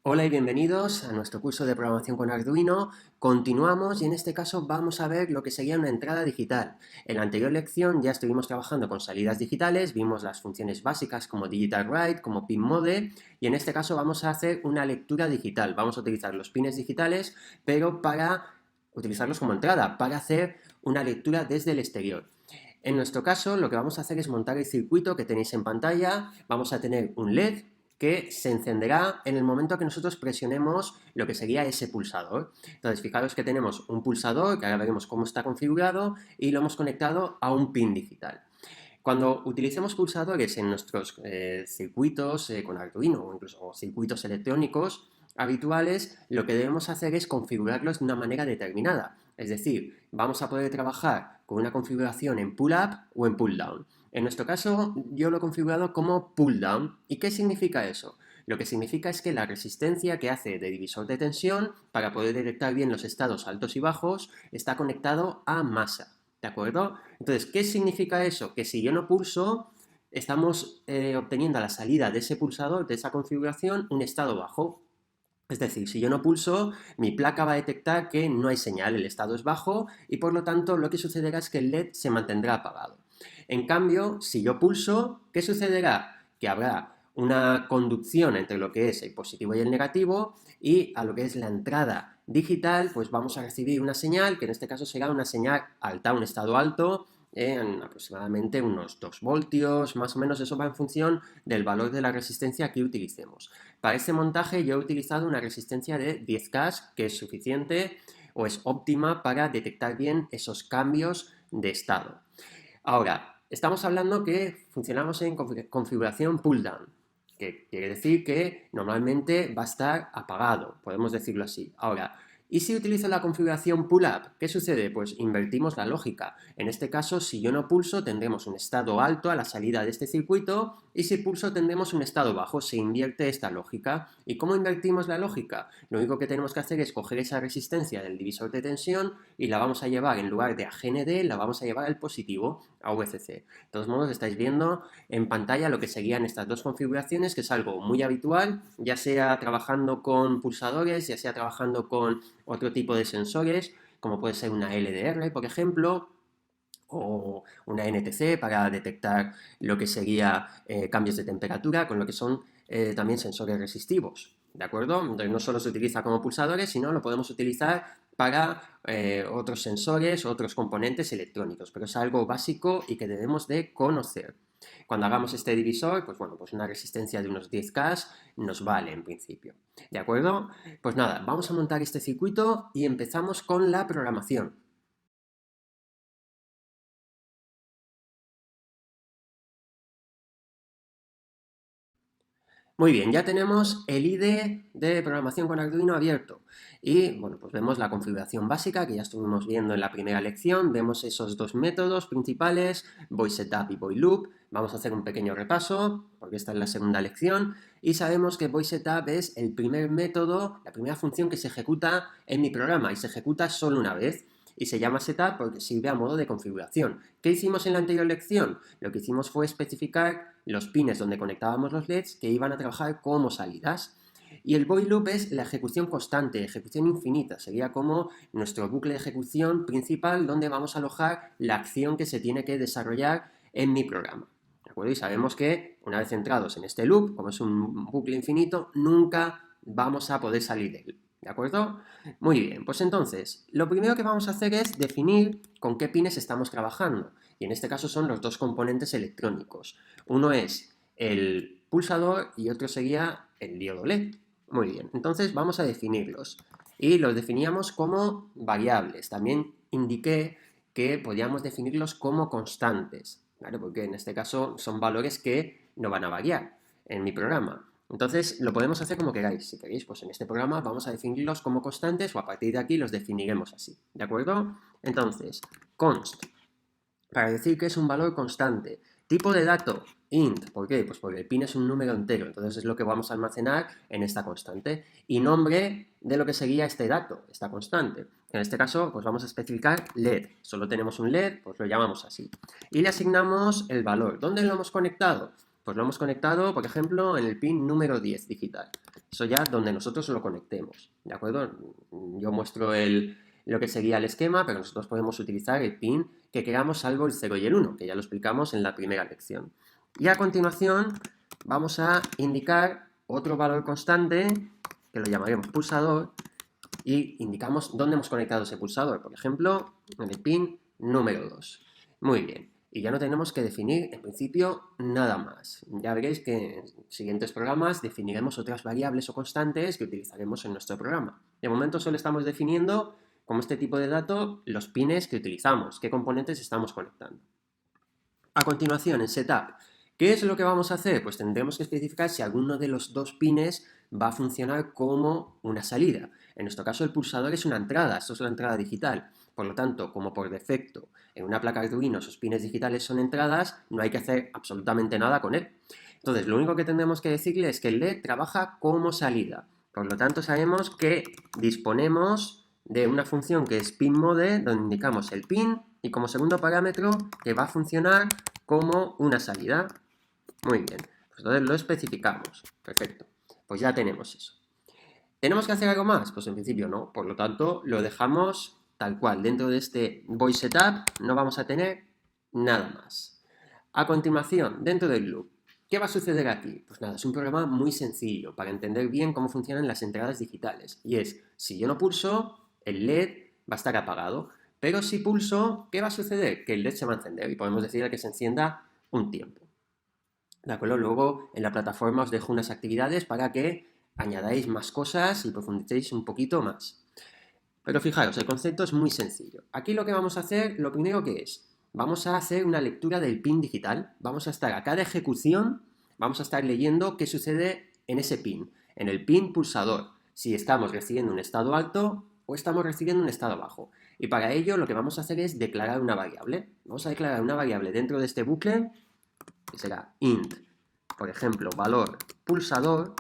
Hola y bienvenidos a nuestro curso de programación con Arduino. Continuamos y en este caso vamos a ver lo que sería una entrada digital. En la anterior lección ya estuvimos trabajando con salidas digitales, vimos las funciones básicas como Digital Write, como Pin Mode, y en este caso vamos a hacer una lectura digital. Vamos a utilizar los pines digitales, pero para utilizarlos como entrada, para hacer una lectura desde el exterior. En nuestro caso, lo que vamos a hacer es montar el circuito que tenéis en pantalla. Vamos a tener un LED que se encenderá en el momento que nosotros presionemos lo que sería ese pulsador. Entonces, fijaros que tenemos un pulsador, que ahora veremos cómo está configurado, y lo hemos conectado a un pin digital. Cuando utilicemos pulsadores en nuestros circuitos con Arduino o incluso circuitos electrónicos habituales, lo que debemos hacer es configurarlos de una manera determinada. Es decir, vamos a poder trabajar con una configuración en pull-up o en pull-down. En nuestro caso, yo lo he configurado como pull-down. ¿Y qué significa eso? Lo que significa es que la resistencia que hace de divisor de tensión para poder detectar bien los estados altos y bajos está conectado a masa. ¿De acuerdo? Entonces, ¿qué significa eso? Que si yo no pulso, estamos obteniendo a la salida de ese pulsador, de esa configuración, un estado bajo. Es decir, si yo no pulso, mi placa va a detectar que no hay señal, el estado es bajo y por lo tanto lo que sucederá es que el LED se mantendrá apagado. En cambio, si yo pulso, ¿qué sucederá? Que habrá una conducción entre lo que es el positivo y el negativo y a lo que es la entrada digital, pues vamos a recibir una señal, que en este caso será una señal alta, un estado alto, en aproximadamente unos 2 voltios, más o menos eso va en función del valor de la resistencia que utilicemos. Para este montaje yo he utilizado una resistencia de 10K, que es suficiente o es óptima para detectar bien esos cambios de estado. Ahora, estamos hablando que funcionamos en configuración pull-down, que quiere decir que normalmente va a estar apagado, podemos decirlo así. Ahora, ¿y si utilizo la configuración pull-up? ¿Qué sucede? Pues invertimos la lógica. En este caso, si yo no pulso, tendremos un estado alto a la salida de este circuito y si pulso tendremos un estado bajo. Se invierte esta lógica. ¿Y cómo invertimos la lógica? Lo único que tenemos que hacer es coger esa resistencia del divisor de tensión y la vamos a llevar, en lugar de a GND, la vamos a llevar al positivo, a VCC. De todos modos, estáis viendo en pantalla lo que serían estas dos configuraciones, que es algo muy habitual, ya sea trabajando con pulsadores, ya sea trabajando con otro tipo de sensores, como puede ser una LDR, por ejemplo, o una NTC para detectar lo que sería cambios de temperatura, con lo que son también sensores resistivos, ¿de acuerdo? Entonces no solo se utiliza como pulsadores, sino lo podemos utilizar para otros sensores, otros componentes electrónicos, pero es algo básico y que debemos de conocer. Cuando hagamos este divisor, pues bueno, pues una resistencia de unos 10K nos vale en principio, ¿de acuerdo? Pues nada, vamos a montar este circuito y empezamos con la programación. Muy bien, ya tenemos el IDE de programación con Arduino abierto y bueno, pues vemos la configuración básica que ya estuvimos viendo en la primera lección, vemos esos dos métodos principales, VoiceSetup y VoiceLoop. Vamos a hacer un pequeño repaso porque esta es la segunda lección y sabemos que VoiceSetup es el primer método, la primera función que se ejecuta en mi programa y se ejecuta solo una vez y se llama setup porque sirve a modo de configuración. ¿Qué hicimos en la anterior lección? Lo que hicimos fue especificar los pines donde conectábamos los LEDs que iban a trabajar como salidas. Y el void loop es la ejecución constante, ejecución infinita. Sería como nuestro bucle de ejecución principal donde vamos a alojar la acción que se tiene que desarrollar en mi programa. ¿De acuerdo? Y sabemos que una vez entrados en este loop, como es un bucle infinito, nunca vamos a poder salir de él. ¿De acuerdo? Muy bien, pues entonces, lo primero que vamos a hacer es definir con qué pines estamos trabajando. Y en este caso son los dos componentes electrónicos. Uno es el pulsador y otro sería el diodo LED. Muy bien, entonces vamos a definirlos. Y los definíamos como variables. También indiqué que podíamos definirlos como constantes, ¿vale? Porque en este caso son valores que no van a variar en mi programa. Entonces lo podemos hacer como queráis. Si queréis, pues en este programa vamos a definirlos como constantes o a partir de aquí los definiremos así. ¿De acuerdo? Entonces, const, para decir que es un valor constante. Tipo de dato, int. ¿Por qué? Pues porque el pin es un número entero, entonces es lo que vamos a almacenar en esta constante. Y nombre de lo que sería este dato, esta constante. En este caso, pues vamos a especificar LED. Solo tenemos un LED, pues lo llamamos así. Y le asignamos el valor. ¿Dónde lo hemos conectado? Pues lo hemos conectado, por ejemplo, en el pin número 10 digital. Eso ya donde nosotros lo conectemos, ¿de acuerdo? Yo muestro lo que sería el esquema, pero nosotros podemos utilizar el pin que queramos, salvo el 0 y el 1, que ya lo explicamos en la primera lección. Y a continuación vamos a indicar otro valor constante, que lo llamaremos pulsador, y indicamos dónde hemos conectado ese pulsador. Por ejemplo, en el pin número 2. Muy bien. Y ya no tenemos que definir, en principio, nada más. Ya veréis que en siguientes programas definiremos otras variables o constantes que utilizaremos en nuestro programa. De momento solo estamos definiendo, como este tipo de dato, los pines que utilizamos, qué componentes estamos conectando. A continuación, en Setup, ¿qué es lo que vamos a hacer? Pues tendremos que especificar si alguno de los dos pines va a funcionar como una salida. En nuestro caso, el pulsador es una entrada, esto es la entrada digital. Por lo tanto, como por defecto en una placa Arduino esos pines digitales son entradas, no hay que hacer absolutamente nada con él. Entonces, lo único que tendremos que decirle es que el LED trabaja como salida. Por lo tanto, sabemos que disponemos de una función que es pinMode, donde indicamos el pin y como segundo parámetro que va a funcionar como una salida. Muy bien, pues entonces lo especificamos. Perfecto, pues ya tenemos eso. ¿Tenemos que hacer algo más? Pues en principio no, por lo tanto lo dejamos tal cual. Dentro de este void setup no vamos a tener nada más. A continuación, dentro del loop, ¿qué va a suceder aquí? Pues nada, es un programa muy sencillo para entender bien cómo funcionan las entradas digitales. Y es, si yo no pulso, el LED va a estar apagado. Pero si pulso, ¿qué va a suceder? Que el LED se va a encender y podemos decirle que se encienda un tiempo. ¿De acuerdo? Luego en la plataforma os dejo unas actividades para que añadáis más cosas y profundicéis un poquito más. Pero fijaros, el concepto es muy sencillo. Aquí lo que vamos a hacer, lo primero que es, vamos a hacer una lectura del pin digital. Vamos a estar a cada ejecución, vamos a estar leyendo qué sucede en ese pin, en el pin pulsador. Si estamos recibiendo un estado alto o estamos recibiendo un estado bajo. Y para ello lo que vamos a hacer es declarar una variable. Vamos a declarar una variable dentro de este bucle, que será int, por ejemplo, valor pulsador.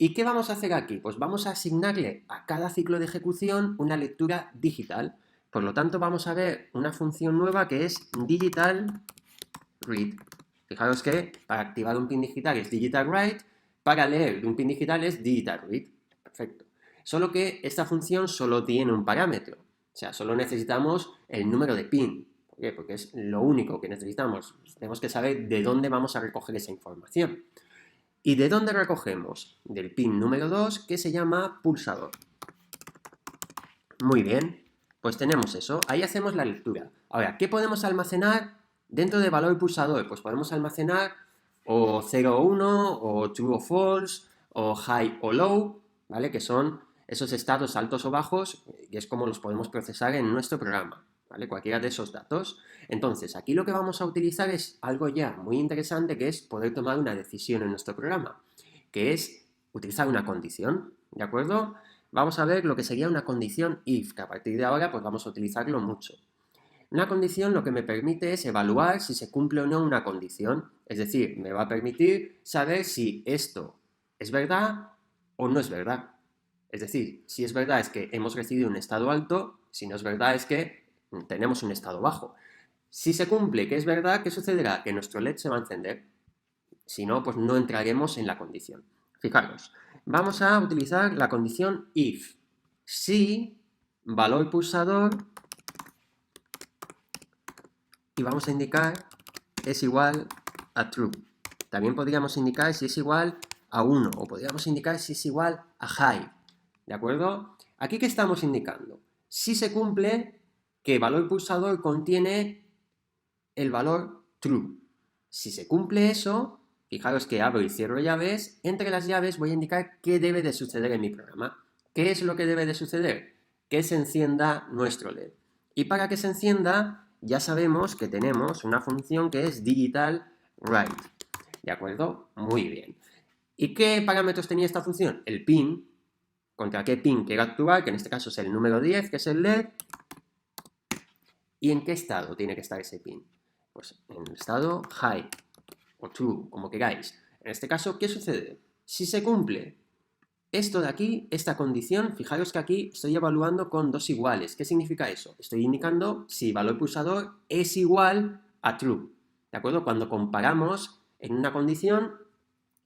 ¿Y qué vamos a hacer aquí? Pues vamos a asignarle a cada ciclo de ejecución una lectura digital. Por lo tanto, vamos a ver una función nueva que es digital read. Fijaros que para activar un pin digital es digital write, para leer de un pin digital es digital read. Perfecto. Solo que esta función solo tiene un parámetro. O sea, solo necesitamos el número de pin. ¿Por qué? Porque es lo único que necesitamos. Tenemos que saber de dónde vamos a recoger esa información. ¿Y de dónde recogemos? Del pin número 2, que se llama pulsador. Muy bien, pues tenemos eso. Ahí hacemos la lectura. Ahora, ¿qué podemos almacenar dentro de valor pulsador? Pues podemos almacenar o 0 o 1, o true o false, o high o low, ¿vale? Que son esos estados altos o bajos, y es como los podemos procesar en nuestro programa, ¿vale? Cualquiera de esos datos. Entonces, aquí lo que vamos a utilizar es algo ya muy interesante, que es poder tomar una decisión en nuestro programa, que es utilizar una condición, ¿de acuerdo? Vamos a ver lo que sería una condición if, que a partir de ahora pues vamos a utilizarlo mucho. Una condición lo que me permite es evaluar si se cumple o no una condición, es decir, me va a permitir saber si esto es verdad o no es verdad. Es decir, si es verdad es que hemos recibido un estado alto, si no es verdad es que tenemos un estado bajo. Si se cumple que es verdad, ¿qué sucederá? Que nuestro LED se va a encender. Si no, pues no entraremos en la condición. Fijaros, vamos a utilizar la condición if. Si valor pulsador, y vamos a indicar es igual a true. También podríamos indicar si es igual a 1 o podríamos indicar si es igual a high. ¿De acuerdo? Aquí, ¿qué estamos indicando? Si se cumple que valor pulsador contiene el valor true. Si se cumple eso, fijaros que abro y cierro llaves. Entre las llaves voy a indicar qué debe de suceder en mi programa. ¿Qué es lo que debe de suceder? Que se encienda nuestro LED. Y para que se encienda, ya sabemos que tenemos una función que es digital write. ¿De acuerdo? Muy bien. ¿Y qué parámetros tenía esta función? El pin, contra qué pin quiero actuar, que en este caso es el número 10, que es el LED. ¿Y en qué estado tiene que estar ese pin? Pues en el estado high o true, como queráis. En este caso, ¿qué sucede? Si se cumple esto de aquí, esta condición, fijaros que aquí estoy evaluando con dos iguales. ¿Qué significa eso? Estoy indicando si valor pulsador es igual a true. ¿De acuerdo? Cuando comparamos en una condición,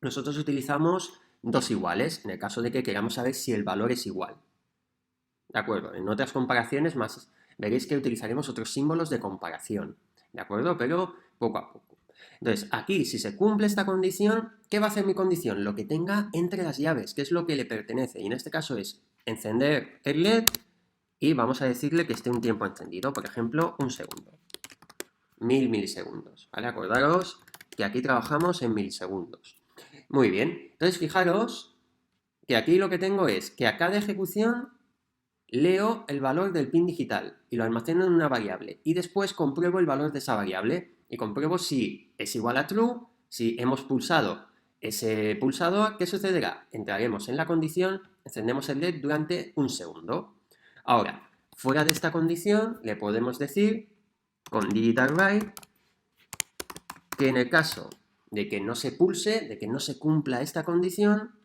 nosotros utilizamos dos iguales, en el caso de que queramos saber si el valor es igual. ¿De acuerdo? En otras comparaciones más veréis que utilizaremos otros símbolos de comparación. ¿De acuerdo? Pero poco a poco. Entonces, aquí, si se cumple esta condición, ¿qué va a hacer mi condición? Lo que tenga entre las llaves, que es lo que le pertenece. Y en este caso es encender el LED y vamos a decirle que esté un tiempo encendido. Por ejemplo, un segundo. 1000 milisegundos. ¿Vale? Acordaros que aquí trabajamos en milisegundos. Muy bien. Entonces, fijaros que aquí lo que tengo es que a cada ejecución leo el valor del pin digital y lo almaceno en una variable y después compruebo el valor de esa variable y compruebo si es igual a true, si hemos pulsado ese pulsador, ¿qué sucederá? Entraremos en la condición, encendemos el LED durante un segundo. Ahora, fuera de esta condición le podemos decir con digital write que en el caso de que no se pulse, de que no se cumpla esta condición,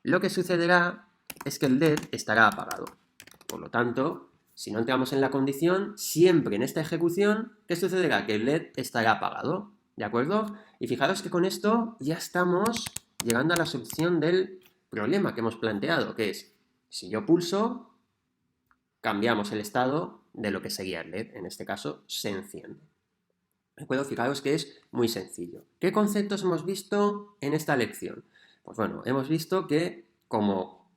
lo que sucederá es que el LED estará apagado. Por lo tanto, si no entramos en la condición, siempre en esta ejecución, ¿qué sucederá? Que el LED estará apagado, ¿de acuerdo? Y fijaros que con esto ya estamos llegando a la solución del problema que hemos planteado, que es, si yo pulso, cambiamos el estado de lo que seguía el LED, en este caso se enciende. ¿De acuerdo? Fijaros que es muy sencillo. ¿Qué conceptos hemos visto en esta lección? Pues bueno, hemos visto que como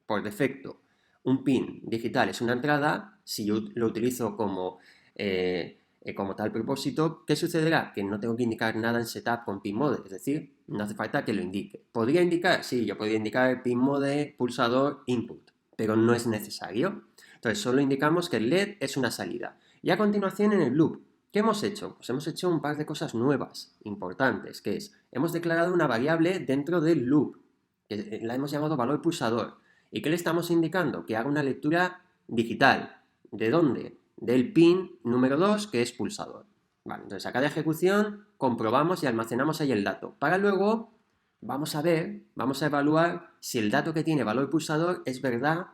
por defecto un pin digital es una entrada, si yo lo utilizo como tal propósito, ¿qué sucederá? Que no tengo que indicar nada en setup con pin mode, es decir, no hace falta que lo indique. ¿Podría indicar? Sí, yo podría indicar pin mode, pulsador, input, pero no es necesario. Entonces, solo indicamos que el LED es una salida. Y a continuación en el loop, ¿qué hemos hecho? Pues hemos hecho un par de cosas nuevas, importantes, que es, hemos declarado una variable dentro del loop, que la hemos llamado valor pulsador. ¿Y qué le estamos indicando? Que haga una lectura digital. ¿De dónde? Del pin número 2, que es pulsador. Vale, entonces a cada ejecución comprobamos y almacenamos ahí el dato. Para luego vamos a ver, vamos a evaluar si el dato que tiene valor pulsador es verdad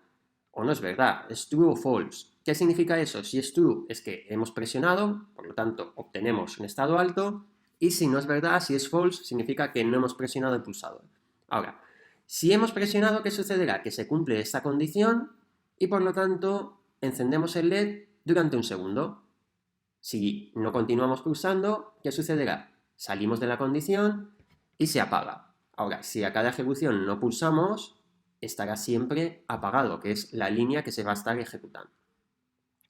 o no es verdad, es true o false. ¿Qué significa eso? Si es true es que hemos presionado, por lo tanto obtenemos un estado alto, y si no es verdad, si es false, significa que no hemos presionado el pulsador. Ahora, si hemos presionado, ¿qué sucederá? Que se cumple esta condición y por lo tanto encendemos el LED durante un segundo. Si no continuamos pulsando, ¿qué sucederá? Salimos de la condición y se apaga. Ahora, si a cada ejecución no pulsamos, estará siempre apagado, que es la línea que se va a estar ejecutando.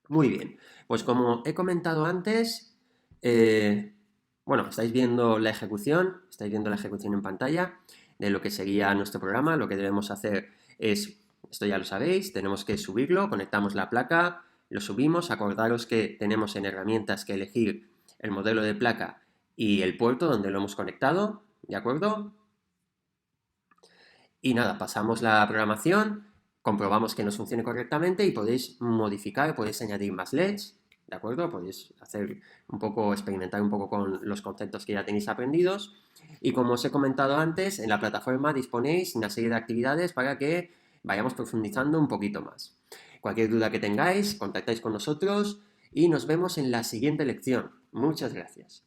Muy bien, pues como he comentado antes, bueno, estáis viendo la ejecución en pantalla de lo que sería nuestro programa. Lo que debemos hacer es, esto ya lo sabéis, tenemos que subirlo, conectamos la placa, lo subimos. Acordaros que tenemos en herramientas que elegir el modelo de placa y el puerto donde lo hemos conectado, ¿de acuerdo? Y nada, pasamos la programación, comprobamos que nos funcione correctamente y podéis modificar, podéis añadir más LEDs, ¿de acuerdo? Podéis hacer un poco, experimentar un poco con los conceptos que ya tenéis aprendidos. Y como os he comentado antes, en la plataforma disponéis una serie de actividades para que vayamos profundizando un poquito más. Cualquier duda que tengáis, contactáis con nosotros y nos vemos en la siguiente lección. Muchas gracias.